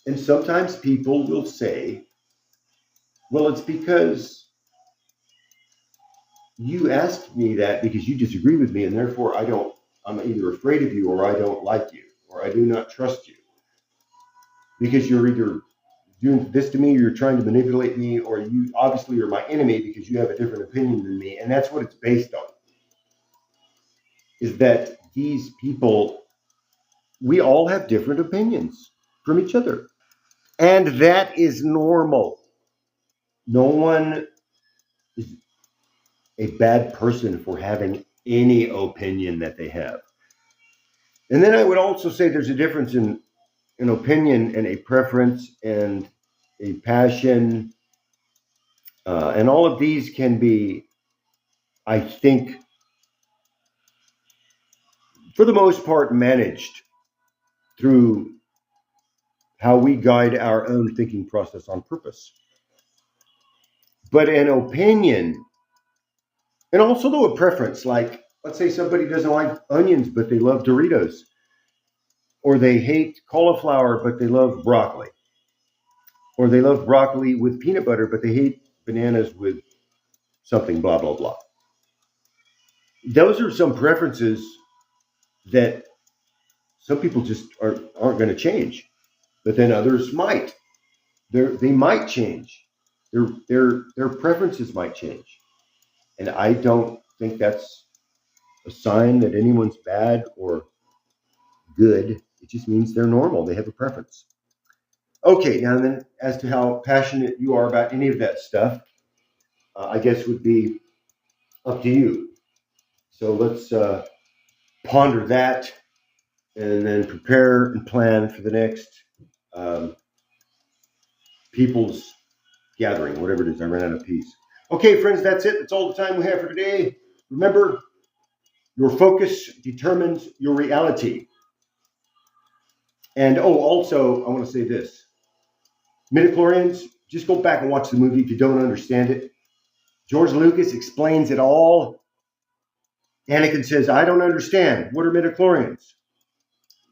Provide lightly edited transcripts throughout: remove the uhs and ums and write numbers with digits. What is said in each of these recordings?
And sometimes people will say, well, it's because you asked me that because you disagree with me, and therefore I'm either afraid of you, or I don't like you, or I do not trust you. Because you're either doing this to me, or you're trying to manipulate me, or you obviously are my enemy because you have a different opinion than me. And that's what it's based on. Is that these people, we all have different opinions from each other. And that is normal. No one is a bad person for having any opinion that they have. And then I would also say there's a difference in an opinion and a preference and a passion. And all of these can be, I think, for the most part, managed through how we guide our own thinking process on purpose. But an opinion, and also though a preference, like let's say somebody doesn't like onions, but they love Doritos, or they hate cauliflower, but they love broccoli, or they love broccoli with peanut butter, but they hate bananas with something, blah, blah, blah. Those are some preferences that some people just aren't going to change, but then others might. They might change. Their preferences might change, and I don't think that's a sign that anyone's bad or good. It just means they're normal. They have a preference. Okay, now then, as to how passionate you are about any of that stuff, I guess would be up to you. So let's ponder that, and then prepare and plan for the next people's gathering, whatever it is. I ran out of peas. Okay, friends, that's it. That's all the time we have for today. Remember, your focus determines your reality. And also, I want to say this. Midichlorians, just go back and watch the movie if you don't understand it. George Lucas explains it all. Anakin says, I don't understand. What are midichlorians?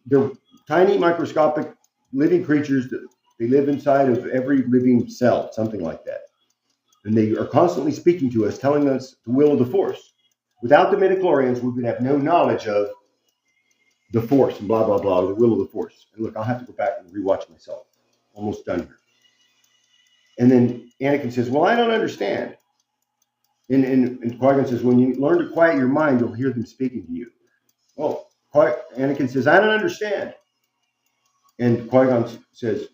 They're tiny, microscopic, living creatures that they live inside of every living cell, something like that. And they are constantly speaking to us, telling us the will of the Force. Without the midichlorians, we would have no knowledge of the Force and blah, blah, blah, the will of the Force. And look, I'll have to go back and rewatch myself. Almost done here. And then Anakin says, well, I don't understand. And Qui-Gon says, when you learn to quiet your mind, you'll hear them speaking to you. Well, Anakin says, I don't understand. And Qui-Gon says,